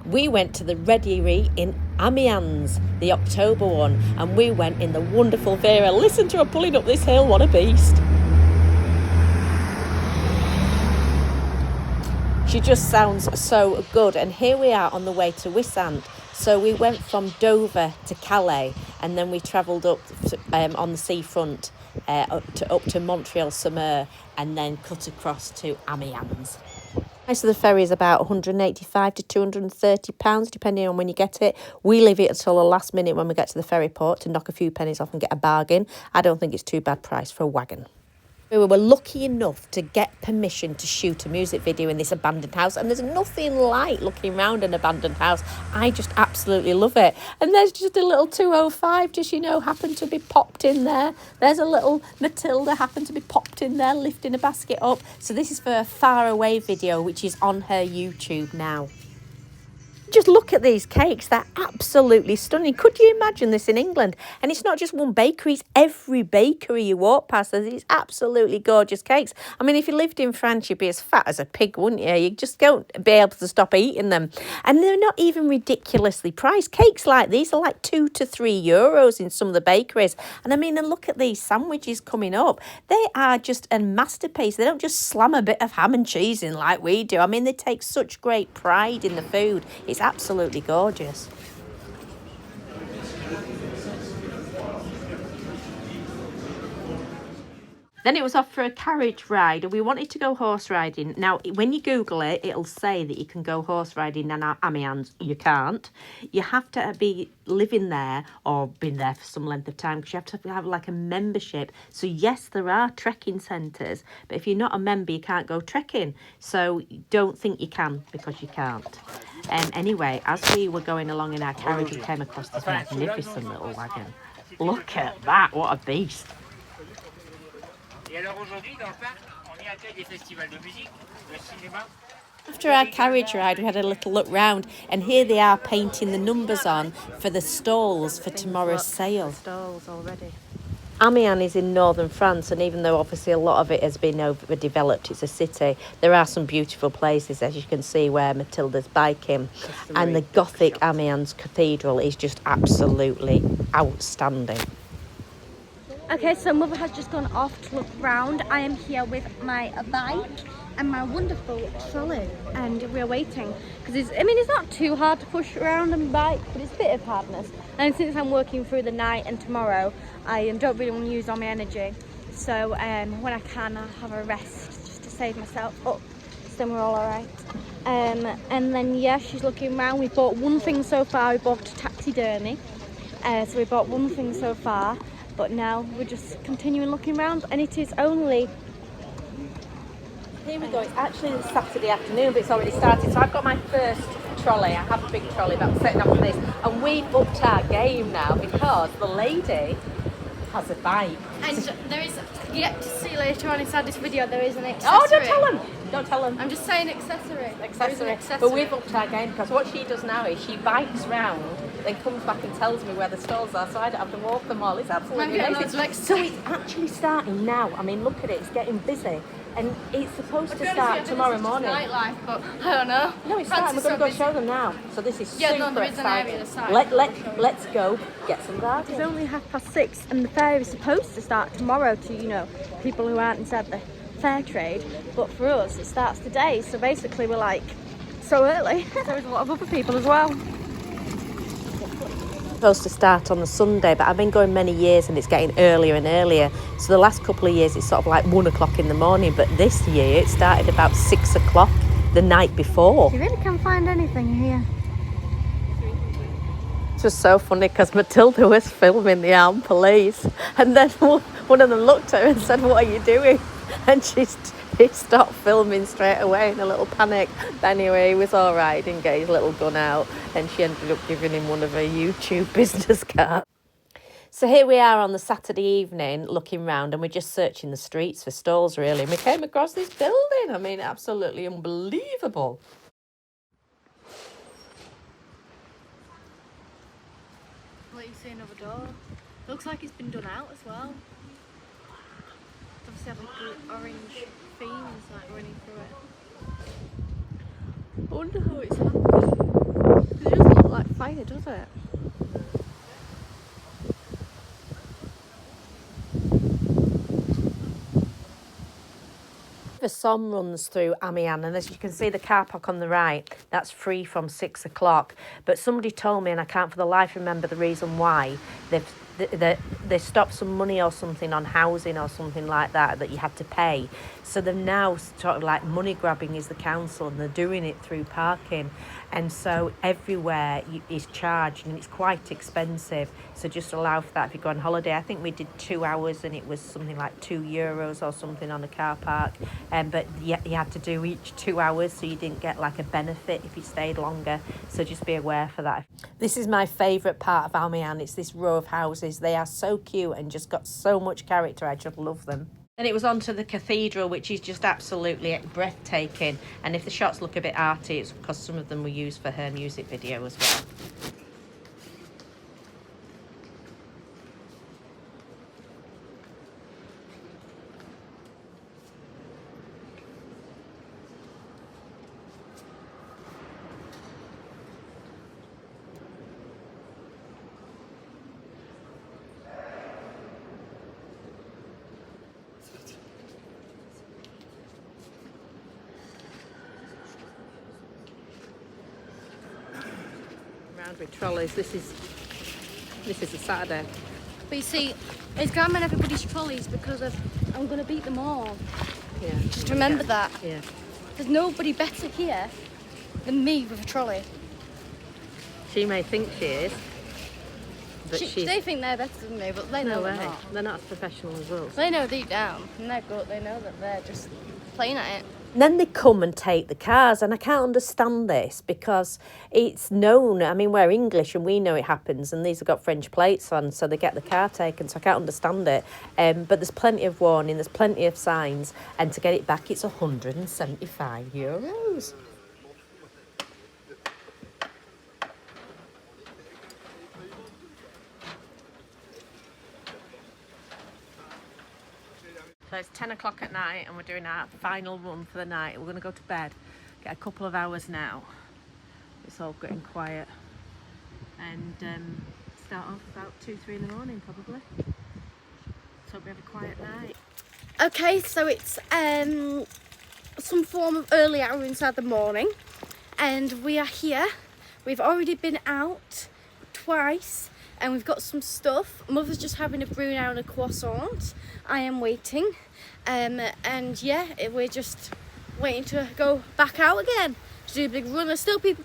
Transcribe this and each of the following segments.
We went to the Ready in Amiens, the October one, and we went in the wonderful Vera. Listen to her pulling up this hill, what a beast. She just sounds so good. And here we are on the way to Wissant. So we went from Dover to Calais, and then we travelled up to, on the seafront up to Montreal-sur-Mer, and then cut across to Amiens. So the ferry is about £185 to £230, depending on when you get it. We leave it until the last minute when we get to the ferry port to knock a few pennies off and get a bargain. I don't think it's too bad price for a wagon. We were lucky enough to get permission to shoot a music video in this abandoned house, and there's nothing like looking around an abandoned house. I just absolutely love it. And there's just a little 205 just, happened to be popped in there. There's a little Matilda happened to be popped in there lifting a basket up. So this is for a far away video, which is on her YouTube now. Just look at these cakes. They're absolutely stunning. Could you imagine this in England? And it's not just one bakery. It's every bakery you walk past. There's these absolutely gorgeous cakes. I mean, if you lived in France, you'd be as fat as a pig, wouldn't you? You just don't be able to stop eating them. And they're not even ridiculously priced. Cakes like these are like €2 to €3 in some of the bakeries. And I mean, and look at these sandwiches coming up. They are just a masterpiece. They don't just slam a bit of ham and cheese in like we do. I mean, they take such great pride in the food. It's absolutely gorgeous. Then it was off for a carriage ride, and we wanted to go horse riding. Now, when you Google it, it'll say that you can go horse riding in Amiens. You can't. You have to be living there or been there for some length of time, because you have to have like a membership. So yes, there are trekking centres, but if you're not a member, you can't go trekking. So don't think you can, because you can't. Anyway, as we were going along in our carriage, we came across this magnificent little wagon. Look at that, what a beast. After our carriage ride, we had a little look round, and here they are painting the numbers on for the stalls for tomorrow's sale. Stalls already. Amiens is in northern France, and even though obviously a lot of it has been overdeveloped, it's a city, there are some beautiful places, as you can see, where Matilda's biking. And the Gothic Amiens Cathedral is just absolutely outstanding. Okay, so Mother has just gone off to look round. I am here with my bike and my wonderful trolley, and we're waiting because it's not too hard to push around on a bike, but it's a bit of hardness. And since I'm working through the night and tomorrow, I don't really want to use all my energy. So when I can, I'll have a rest just to save myself up. So then we're all alright. And then yeah, she's looking around. We bought one thing so far. We bought a taxidermy. So we bought one thing so far. But now we're just continuing looking around, and it is only... Here we go, it's actually Saturday afternoon, but it's already started. So I've got my first trolley. I have a big trolley, but I'm setting up for this. And we've upped our game now because the lady has a bike. And there is, you get to see later on inside this video, there is an accessory. Oh, don't tell them! Don't tell them. I'm just saying accessory. Accessory. But we've upped our game, because what she does now is she bikes round, then comes back and tells me where the stalls are, so I don't have to walk them all. It's absolutely amazing. So it's actually starting now. I mean, look at it, it's getting busy. And it's supposed to start tomorrow morning. Nightlife, but I don't know. No, it's starting. We're going to go show them now. So this is super there is exciting. an area aside. Let's go get some garden. It's only 6:30, and the fair is supposed to start tomorrow to, people who aren't inside the fair trade. But for us, it starts today. So basically, we're like, so early. There's a lot of other people as well. Supposed to start on the Sunday, but I've been going many years and it's getting earlier and earlier. So the last couple of years it's sort of like 1 o'clock in the morning, but this year it started about 6 o'clock the night before. You really can't find anything here. It was so funny because Matilda was filming the armed police, and then one of them looked at her and said, "What are you doing?" And she stopped filming straight away in a little panic. But anyway, he was all right, didn't get his little gun out, and she ended up giving him one of her YouTube business cards. So here we are on the Saturday evening looking round, and we're just searching the streets for stalls, really. And we came across this building. I mean, absolutely unbelievable. Let you see another door. Looks like it's been done out as well. Obviously have like orange themes like running through it. I wonder how it's happened. fire, does it? The Somme runs through Amiens, and as you can see the car park on the right, that's free from 6 o'clock. But somebody told me, and I can't for the life remember the reason why, they stopped some money or something on housing or something like that you had to pay. So they're now sort of like money grabbing is the council, and they're doing it through parking. And so everywhere is charged, and it's quite expensive. So just allow for that if you go on holiday. I think we did 2 hours, and it was something like €2 or something on a car park. But you had to do each 2 hours, so you didn't get like a benefit if you stayed longer. So just be aware for that. This is my favourite part of Amiens. It's this row of houses. They are so cute and just got so much character. I just love them. Then it was on to the cathedral, which is just absolutely breathtaking. And if the shots look a bit arty, it's because some of them were used for her music video as well. With trolleys. This is a Saturday. But you see, it's grabbing everybody's trolleys because I'm going to beat them all. Yeah. Just remember that. Yeah. There's nobody better here than me with a trolley. She may think she is, but They think they're better than me, but they know they're not. They're not as professional as us. They know deep down, and they're good. They know that they're just playing at it. And then they come and take the cars, and I can't understand this because it's known. I mean, we're English and we know it happens, and these have got French plates on, so they get the car taken, so I can't understand it. But there's plenty of warning, there's plenty of signs, and to get it back, it's €175. So it's 10 o'clock at night and we're doing our final run for the night. We're going to go to bed, get a couple of hours now. It's all getting quiet. And start off about 2-3 in the morning probably. So we have a quiet night. Okay, so it's some form of early hour inside the morning. And we are here. We've already been out twice. And we've got some stuff. Mother's just having a brew now and a croissant. I am waiting. And yeah, we're just waiting to go back out again to do a big run. There's still people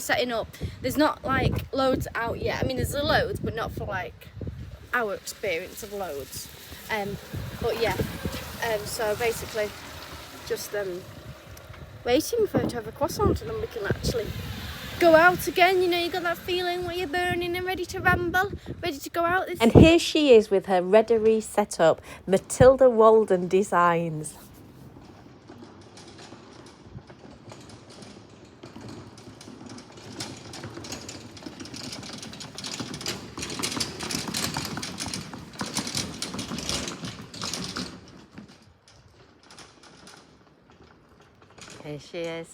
setting up. There's not like loads out yet. I mean, there's loads, but not for like our experience of loads. But yeah, so basically just waiting for her to have a croissant, and then we can actually go out again. You know, you got that feeling where you're burning and ready to ramble, ready to go out. And here she is with her Reddery setup, Matilda Walden Designs. Here she is.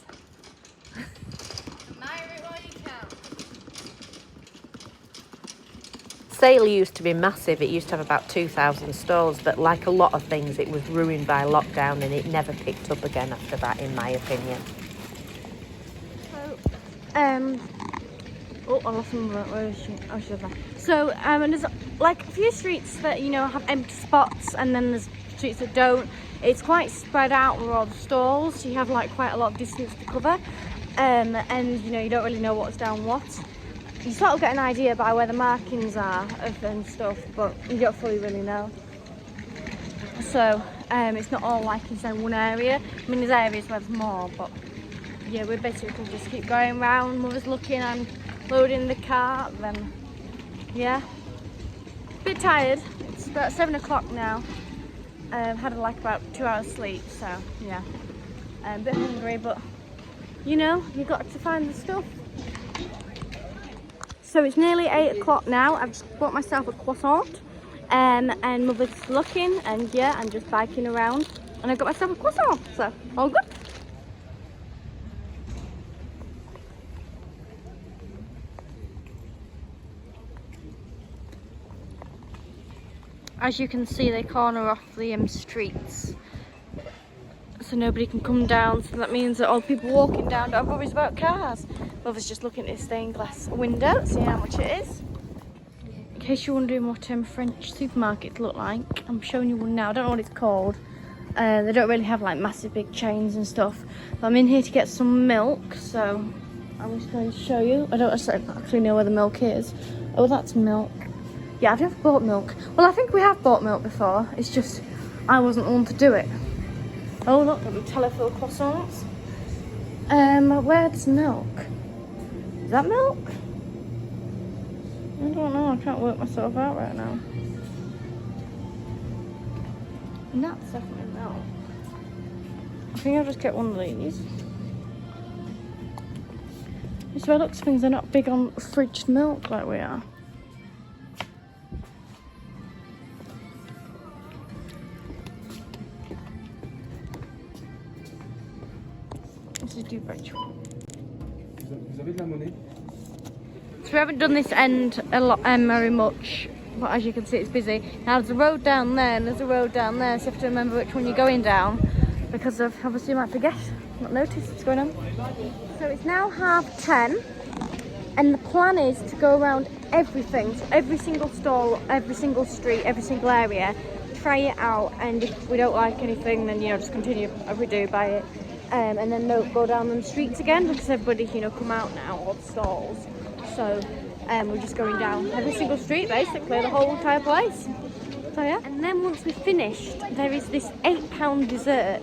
Sale used to be massive. It used to have about 2,000 stalls, but like a lot of things, it was ruined by lockdown and it never picked up again after that, in my opinion. Oh, I lost my where is she? Oh, she's there. So, and there's like a few streets that, you know, have empty spots, and then there's streets that don't. It's quite spread out with all the stalls. You have like quite a lot of distance to cover, and you know, you don't really know what's down what. You sort of get an idea by where the markings are and stuff, but you don't fully really know. So it's not all like in one area. I mean, there's areas where there's more, but yeah, we basically just keep going round. Mother's looking and loading the cart. Then yeah, a bit tired. It's about 7 o'clock now. Had like about 2 hours sleep, so yeah, a bit hungry, but you know, you got to find the stuff. So it's nearly 8 o'clock now. I've just bought myself a croissant, and Mother's looking, and yeah, I'm just biking around, and I got myself a croissant, so all good. As you can see, they corner off the streets, so nobody can come down. So that means that all the people walking down don't have worries about cars. Mother's just looking at his stained glass window, see how much it is. In case you're wondering what French supermarkets look like, I'm showing you one now. I don't know what it's called. They don't really have like massive big chains and stuff. But I'm in here to get some milk, so I'm just going to show you. I don't actually know where the milk is. Oh, that's milk. Yeah, I've never bought milk. Well, I think we have bought milk before. It's just I wasn't the one to do it. Oh, look, got the telephone croissants. Where's milk? Is that milk? I don't know. I can't work myself out right now. And that's definitely milk. I think I'll just get one of these. This way looks things are not big on fridged milk like we are. This is too rich. Vous avez de la monnaie? So we haven't done this end a lot, very much, but as you can see, it's busy. Now there's a road down there and there's a road down there, so you have to remember which one you're going down, because of obviously you might forget, not notice what's going on. So it's now 10:30, and the plan is to go around everything, so every single stall, every single street, every single area, try it out, and if we don't like anything, then just continue as we do, buy it, and then go down the streets again, because everybody come out now, all the stalls. So we're just going down every single street, basically, the whole entire place. So yeah. And then once we've finished, there is this £8 dessert.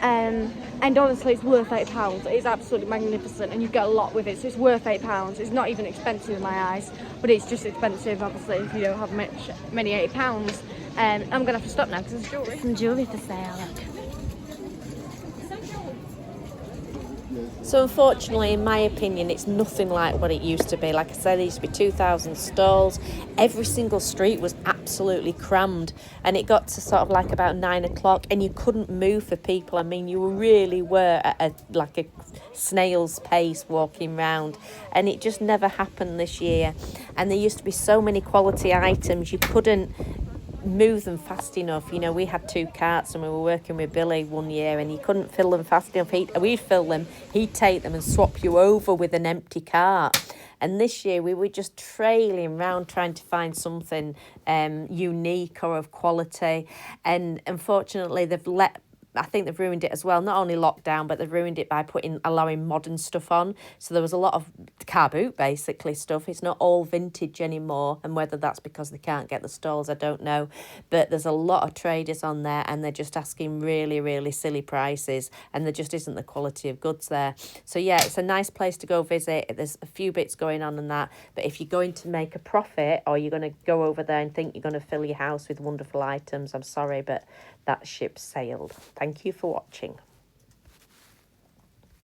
And honestly, it's worth £8. It's absolutely magnificent, and you get a lot with it, so it's worth £8. It's not even expensive in my eyes, but it's just expensive, obviously, if you don't have many £8. I'm going to have to stop now because there's jewellery. Some jewellery for sale, look. So unfortunately, in my opinion, it's nothing like what it used to be. Like I said, there used to be 2,000 stalls. Every single street was absolutely crammed, and it got to sort of like about 9 o'clock, and you couldn't move for people. I mean, you really were at a snail's pace walking round, and it just never happened this year. And there used to be so many quality items, you couldn't move them fast enough. We had 2 carts and we were working with Billy one year, and he couldn't fill them fast enough. We'd fill them, he'd take them and swap you over with an empty cart. And this year we were just trailing around trying to find something unique or of quality, and unfortunately I think they've ruined it as well. Not only lockdown, but they've ruined it by allowing modern stuff on. So there was a lot of car boot, basically, stuff. It's not all vintage anymore. And whether that's because they can't get the stalls, I don't know. But there's a lot of traders on there, and they're just asking really, really silly prices. And there just isn't the quality of goods there. So yeah, it's a nice place to go visit. There's a few bits going on in that. But if you're going to make a profit, or you're going to go over there and think you're going to fill your house with wonderful items, I'm sorry, but that ship sailed. Thank you for watching.